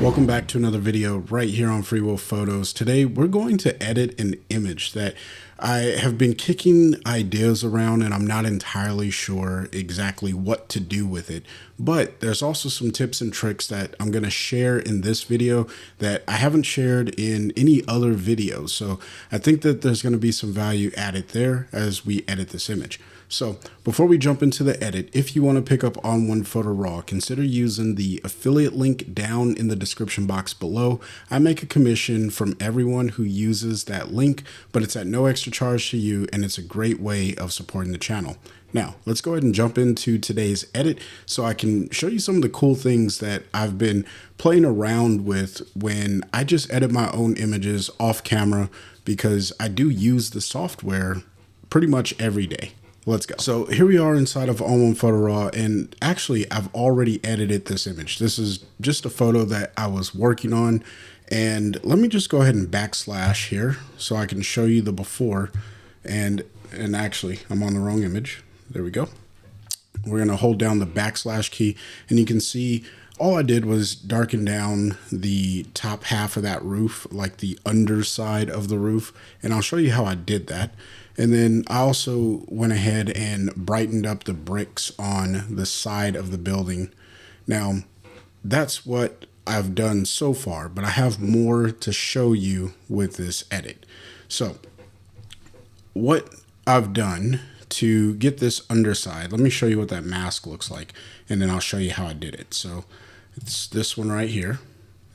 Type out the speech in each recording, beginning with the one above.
Welcome back to another video right here on Free Will Photos. Today we're going to edit an image that I have been kicking ideas around and I'm not entirely sure exactly what to do with it. But there's also some tips and tricks that I'm going to share in this video that I haven't shared in any other videos. So I think that there's going to be some value added there as we edit this image. So before we jump into the edit, if you want to pick up ON1 Photo RAW, consider using the affiliate link down in the description box below. I make a commission from everyone who uses that link, but it's at no extra charge to you, and it's a great way of supporting the channel. Now, let's go ahead and jump into today's edit so I can show you some of the cool things that I've been playing around with when I just edit my own images off camera, because I do use the software pretty much every day. Let's go. So here we are inside of ON1 Photo RAW, and actually I've already edited this image. This is just a photo that I was working on, and let me just go ahead and backslash here so I can show you the before. And actually I'm on the wrong image. There we go. We're going to hold down the backslash key, and you can see all I did was darken down the top half of that roof, like the underside of the roof, and I'll show you how I did that. And then I also went ahead and brightened up the bricks on the side of the building. Now, that's what I've done so far, but I have more to show you with this edit. So what I've done to get this underside, let me show you what that mask looks like, and then I'll show you how I did it. So it's this one right here.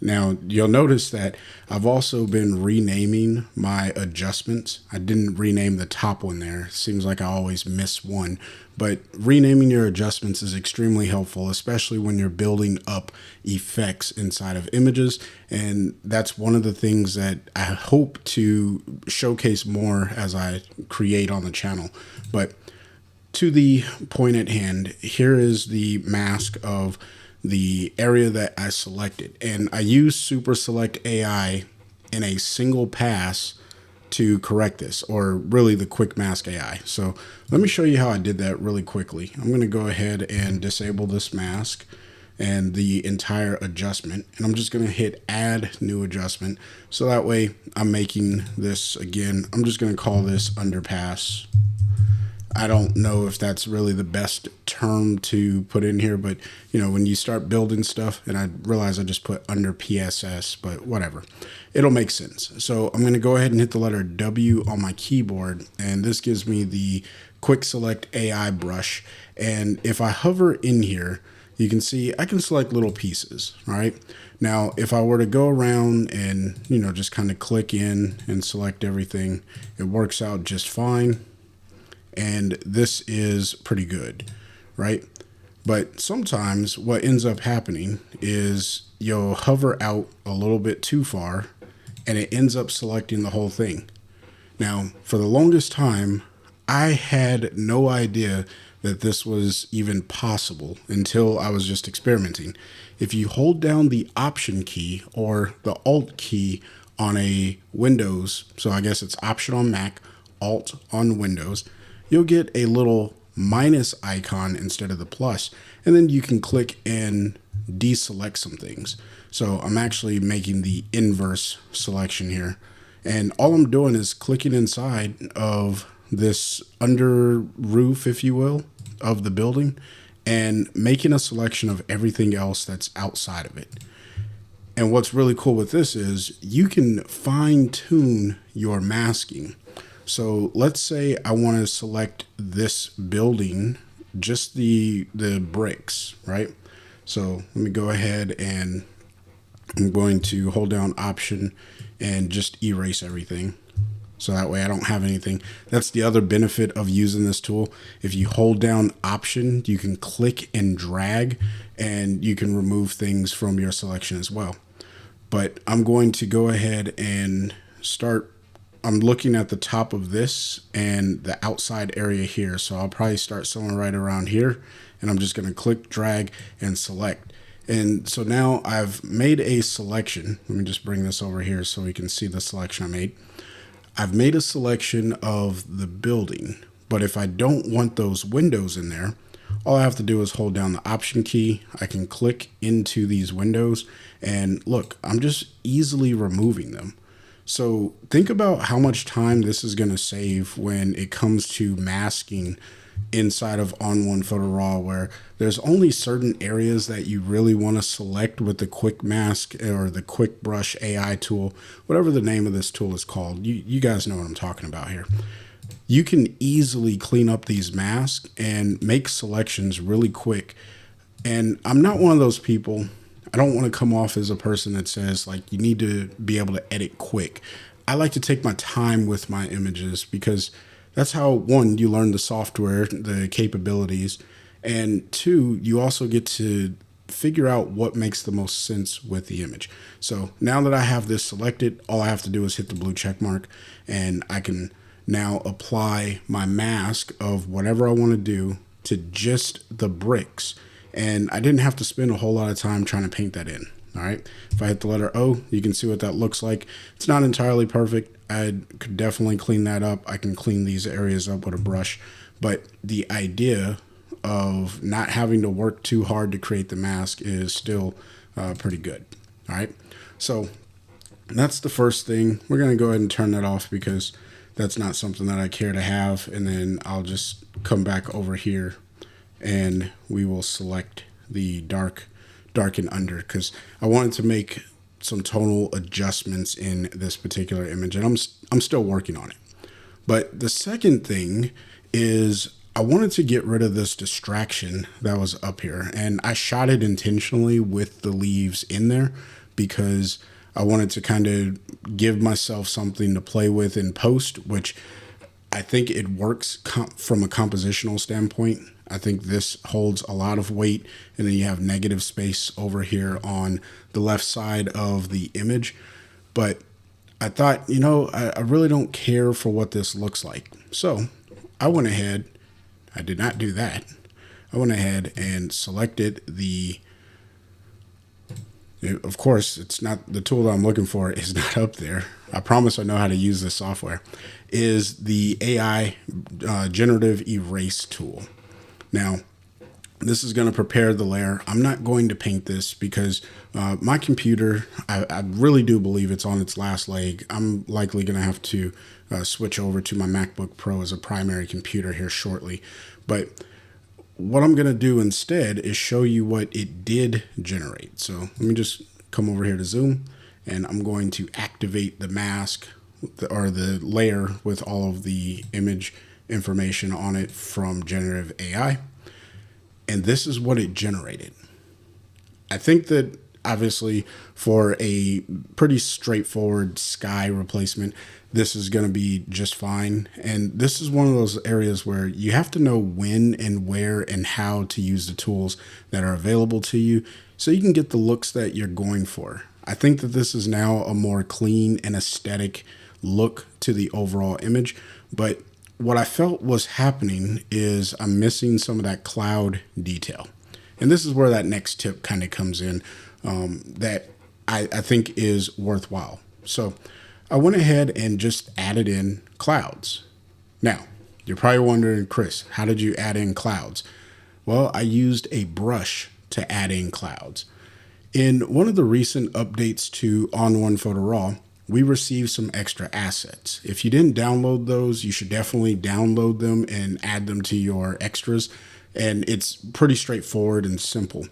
Now, you'll notice that I've also been renaming my adjustments. I didn't rename the top one there. Seems like I always miss one. But renaming your adjustments is extremely helpful, especially when you're building up effects inside of images. And that's one of the things that I hope to showcase more as I create on the channel. But to the point at hand, here is the mask of the area that I selected, and I used Super Select AI in a single pass to correct this, or really the quick mask AI. So let me show you how I did that really quickly. I'm going to go ahead and disable this mask and the entire adjustment, and I'm just going to hit add new adjustment, so that way I'm making this again. I'm just going to call this underpass. I don't know if that's really the best term to put in here, but you know, when you start building stuff, and I realize I just put under PSS, but whatever, it'll make sense. So I'm going to go ahead and hit the letter W on my keyboard, and this gives me the quick select AI brush. And if I hover in here, you can see I can select little pieces. All right. Now, if I were to go around and, you know, just kind of click in and select everything, it works out just fine. And this is pretty good, right? But sometimes what ends up happening is you'll hover out a little bit too far and it ends up selecting the whole thing. Now, for the longest time, I had no idea that this was even possible until I was just experimenting. If you hold down the Option key or the Alt key on a Windows, so I guess it's Option on Mac, Alt on Windows, you'll get a little minus icon instead of the plus, and then you can click and deselect some things. So I'm actually making the inverse selection here, and all I'm doing is clicking inside of this under roof, if you will, of the building, and making a selection of everything else that's outside of it. And what's really cool with this is you can fine tune your masking. So let's say I want to select this building, just the bricks, right? So let me go ahead and I'm going to hold down Option and just erase everything. So that way I don't have anything. That's the other benefit of using this tool. If you hold down Option, you can click and drag, and you can remove things from your selection as well. But I'm going to go ahead and start. I'm looking at the top of this and the outside area here. So I'll probably start somewhere right around here, and I'm just going to click, drag, and select. And so now I've made a selection. Let me just bring this over here so we can see the selection I made. I've made a selection of the building, but if I don't want those windows in there, all I have to do is hold down the Option key. I can click into these windows and look, I'm just easily removing them. So think about how much time this is going to save when it comes to masking inside of ON1 Photo RAW, where there's only certain areas that you really want to select with the quick mask or the quick brush AI tool, whatever the name of this tool is called. You guys know what I'm talking about here. You can easily clean up these masks and make selections really quick. And I'm not one of those people. I don't want to come off as a person that says like you need to be able to edit quick. I like to take my time with my images because that's how, one, you learn the software, the capabilities, and two, you also get to figure out what makes the most sense with the image. So now that I have this selected, all I have to do is hit the blue check mark and I can now apply my mask of whatever I want to do to just the bricks. And I didn't have to spend a whole lot of time trying to paint that in. All right. If I hit the letter O, you can see what that looks like. It's not entirely perfect. I could definitely clean that up. I can clean these areas up with a brush. But the idea of not having to work too hard to create the mask is still pretty good. All right. So that's the first thing. We're going to go ahead and turn that off because that's not something that I care to have. And then I'll just come back over here and we will select the darken under because I wanted to make some tonal adjustments in this particular image, and I'm still working on it. But the second thing is I wanted to get rid of this distraction that was up here, and I shot it intentionally with the leaves in there because I wanted to kind of give myself something to play with in post, which I think it works from a compositional standpoint. I think this holds a lot of weight, and then you have negative space over here on the left side of the image. But I thought, I really don't care for what this looks like. So I went ahead, I did not do that. I went ahead and selected of course, it's not the tool that I'm looking for is not up there. I promise I know how to use this software. Is the AI generative erase tool. Now, this is going to prepare the layer. I'm not going to paint this because my computer, I really do believe it's on its last leg. I'm likely going to have to switch over to my MacBook Pro as a primary computer here shortly. But what I'm going to do instead is show you what it did generate. So let me just come over here to zoom, and I'm going to activate the mask or the layer with all of the image information on it from generative AI. And this is what it generated. I think that obviously for a pretty straightforward sky replacement, this is going to be just fine. And this is one of those areas where you have to know when and where and how to use the tools that are available to you so you can get the looks that you're going for. I think that this is now a more clean and aesthetic look to the overall image, but what I felt was happening is I'm missing some of that cloud detail. And this is where that next tip kind of comes in that I think is worthwhile. So I went ahead and just added in clouds. Now, you're probably wondering, Chris, how did you add in clouds? Well, I used a brush to add in clouds. In one of the recent updates to ON1 Photo RAW, we received some extra assets. If you didn't download those, you should definitely download them and add them to your extras. And it's pretty straightforward and simple.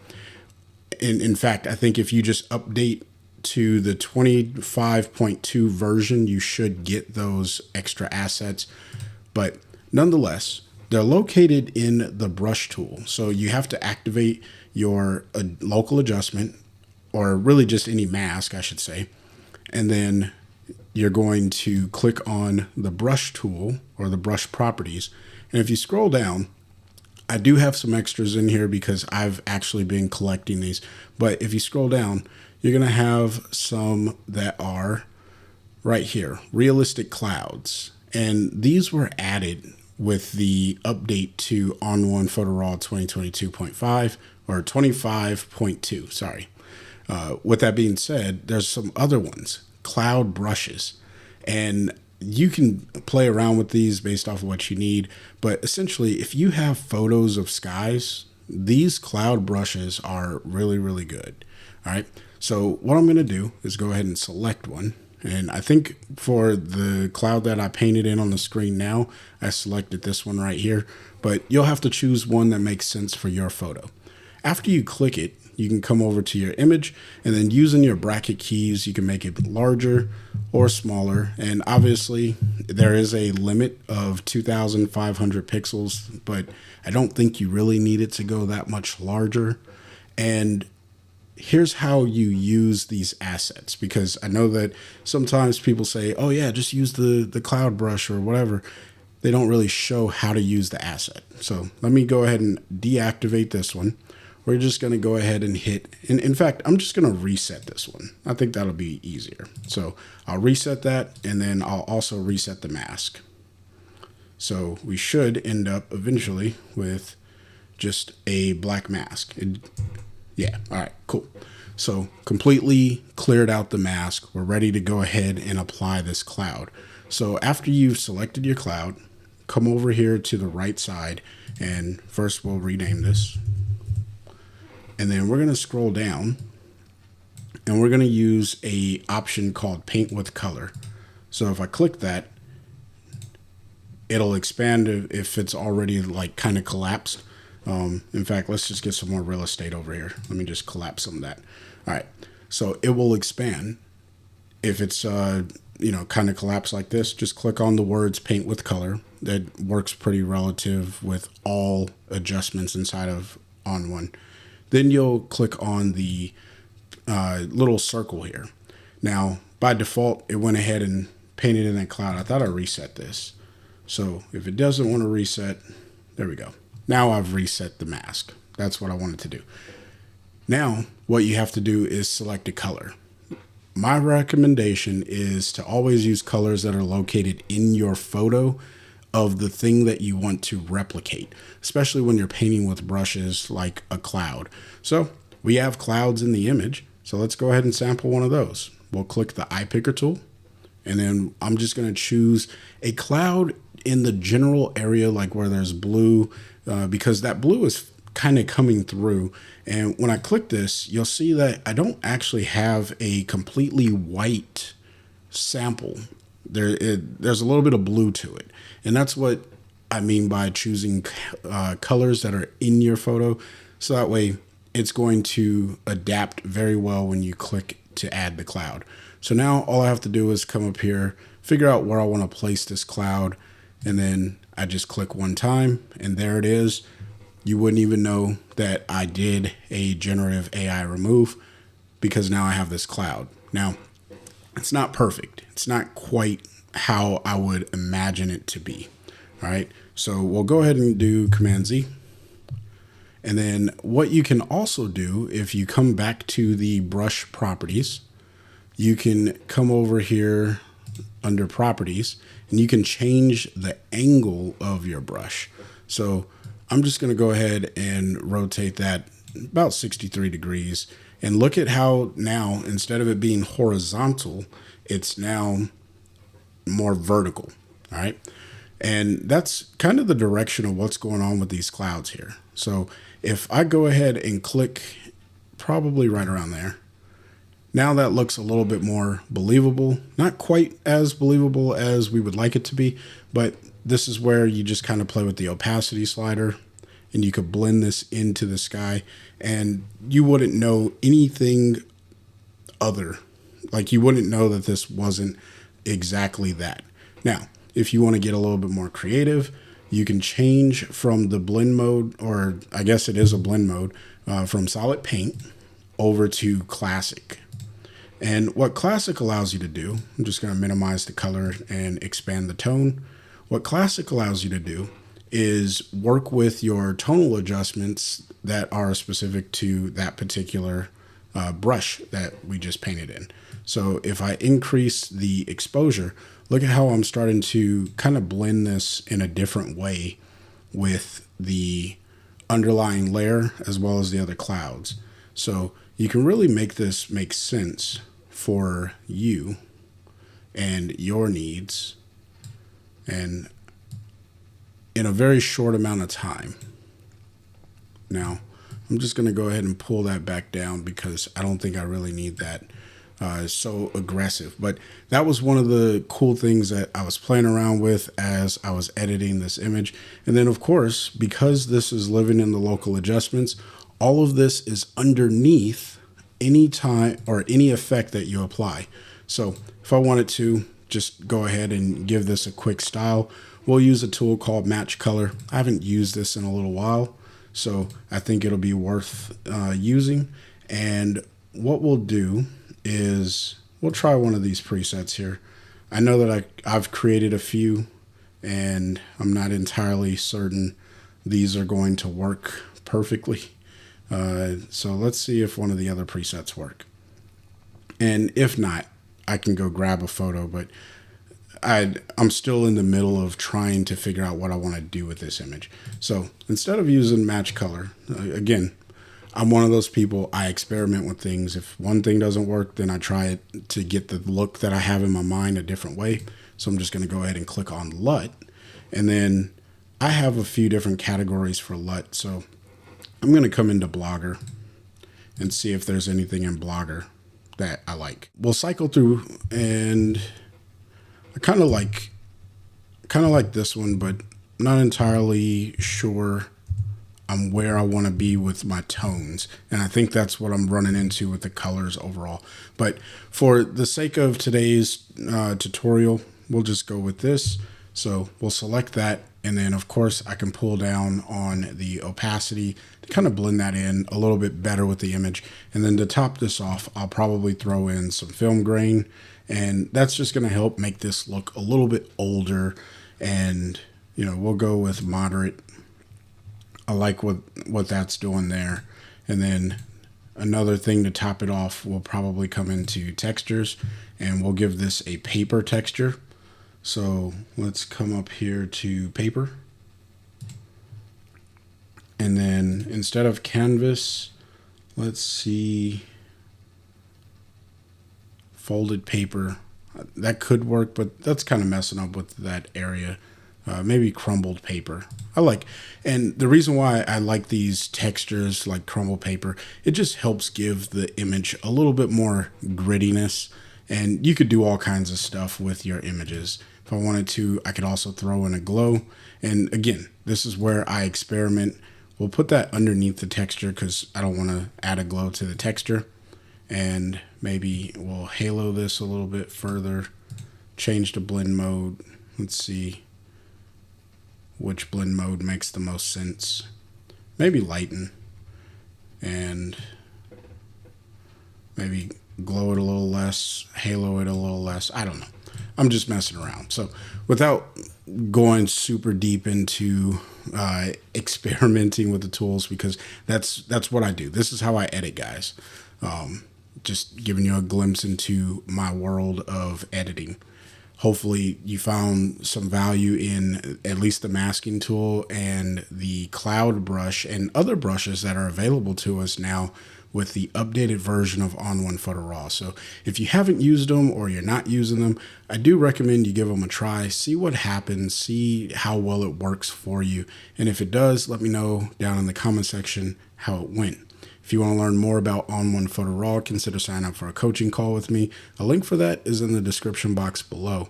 In fact, I think if you just update to the 25.2 version, you should get those extra assets. But nonetheless, they're located in the brush tool. So you have to activate your local adjustment, or really just any mask, I should say. And then you're going to click on the brush tool or the brush properties. And if you scroll down, I do have some extras in here because I've actually been collecting these. But if you scroll down, you're going to have some that are right here, realistic clouds. And these were added with the update to ON1 Photo RAW 2022.5 or 25.2, sorry. With that being said, there's some other ones, cloud brushes. And you can play around with these based off of what you need. But essentially, if you have photos of skies, these cloud brushes are really, really good. All right. So what I'm going to do is go ahead and select one. And I think for the cloud that I painted in on the screen now, I selected this one right here. But you'll have to choose one that makes sense for your photo. After you click it, you can come over to your image, and then using your bracket keys, you can make it larger or smaller. And obviously there is a limit of 2,500 pixels, but I don't think you really need it to go that much larger. And here's how you use these assets, because I know that sometimes people say, oh yeah, just use the cloud brush or whatever. They don't really show how to use the asset. So let me go ahead and deactivate this one. We're just going to go ahead and hit, and in fact, I'm just going to reset this one. I think that'll be easier. So I'll reset that, and then I'll also reset the mask. So we should end up eventually with just a black mask. Yeah, all right, cool. So completely cleared out the mask. We're ready to go ahead and apply this cloud. So after you've selected your cloud, come over here to the right side, and first we'll rename this. And then we're going to scroll down, and we're going to use a option called paint with color. So if I click that, it'll expand if it's already like kind of collapsed. In fact, let's just get some more real estate over here. Let me just collapse some of that. All right. So it will expand. If it's, kind of collapsed like this, just click on the words paint with color. That works pretty relative with all adjustments inside of ON1. Then you'll click on the little circle here. Now, by default, it went ahead and painted in that cloud. I thought I reset this. So if it doesn't want to reset, there we go. Now I've reset the mask. That's what I wanted to do. Now, what you have to do is select a color. My recommendation is to always use colors that are located in your photo of the thing that you want to replicate, especially when you're painting with brushes like a cloud. So we have clouds in the image. So let's go ahead and sample one of those. We'll click the eye picker tool, and then I'm just going to choose a cloud in the general area, like where there's blue, because that blue is kind of coming through. And when I click this, you'll see that I don't actually have a completely white sample. There's a little bit of blue to it. And that's what I mean by choosing colors that are in your photo. So that way it's going to adapt very well when you click to add the cloud. So now all I have to do is come up here, figure out where I want to place this cloud, and then I just click one time, and there it is. You wouldn't even know that I did a generative AI remove, because now I have this cloud. Now, it's not perfect. It's not quite how I would imagine it to be. All right. So we'll go ahead and do Command Z. And then what you can also do, if you come back to the brush properties, you can come over here under properties, and you can change the angle of your brush. So I'm just going to go ahead and rotate that about 63 degrees, and look at how now, instead of it being horizontal, it's now more vertical. All right. And that's kind of the direction of what's going on with these clouds here. So if I go ahead and click probably right around there, now that looks a little bit more believable. Not quite as believable as we would like it to be, but this is where you just kind of play with the opacity slider, and you could blend this into the sky, and you wouldn't know anything other. Like, you wouldn't know that this wasn't exactly that. Now, if you want to get a little bit more creative, you can change from the blend mode, or I guess it is a blend mode, from solid paint over to classic. And what classic allows you to do, I'm just going to minimize the color and expand the tone. What classic allows you to do is work with your tonal adjustments that are specific to that particular brush that we just painted in. So if I increase the exposure, look at how I'm starting to kind of blend this in a different way with the underlying layer as well as the other clouds. So you can really make this make sense for you and your needs and in a very short amount of time. Now, I'm just going to go ahead and pull that back down because I don't think I really need that. It's so aggressive. But that was one of the cool things that I was playing around with as I was editing this image. And then, of course, because this is living in the local adjustments, all of this is underneath any time or any effect that you apply. So if I wanted to just go ahead and give this a quick style, we'll use a tool called Match Color. I haven't used this in a little while, so I think it'll be worth using. And what we'll do is we'll try one of these presets here. I know that I've created a few, and I'm not entirely certain these are going to work perfectly. So let's see if one of the other presets work. And if not, I can go grab a photo, but I'm still in the middle of trying to figure out what I want to do with this image. So instead of using Match Color, again, I'm one of those people, I experiment with things. If one thing doesn't work, then I try it to get the look that I have in my mind a different way. So I'm just going to go ahead and click on LUT. And then I have a few different categories for LUT. So I'm going to come into Blogger and see if there's anything in Blogger that I like. We'll cycle through, and I kind of like this one, but not entirely sure I'm where I want to be with my tones. And I think that's what I'm running into with the colors overall. But for the sake of today's tutorial, we'll just go with this. So we'll select that. And then of course I can pull down on the opacity to kind of blend that in a little bit better with the image. And then to top this off, I'll probably throw in some film grain, and that's just going to help make this look a little bit older. And, you know, we'll go with moderate. I like what that's doing there. And then another thing to top it off will probably come into textures, and we'll give this a paper texture. So let's come up here to paper. And then instead of canvas, let's see, folded paper. That could work, but that's kind of messing up with that area. Maybe crumbled paper. And the reason why I like these textures like crumbled paper, it just helps give the image a little bit more grittiness. And you could do all kinds of stuff with your images. If I wanted to, I could also throw in a glow. And again, this is where I experiment. We'll put that underneath the texture because I don't want to add a glow to the texture. And maybe we'll halo this a little bit further, change to blend mode. Let's see which blend mode makes the most sense. Maybe lighten, and maybe glow it a little less, halo it a little less. I don't know. I'm just messing around. So without going super deep into experimenting with the tools, because that's what I do. This is how I edit, guys. Just giving you a glimpse into my world of editing. Hopefully you found some value in at least the masking tool and the cloud brush and other brushes that are available to us now with the updated version of ON1 Photo RAW. So if you haven't used them or you're not using them, I do recommend you give them a try, see what happens, see how well it works for you. And if it does, let me know down in the comment section how it went. If you want to learn more about ON1 Photo RAW, consider signing up for a coaching call with me. A link for that is in the description box below.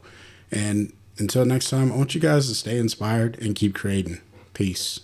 And until next time, I want you guys to stay inspired and keep creating. Peace.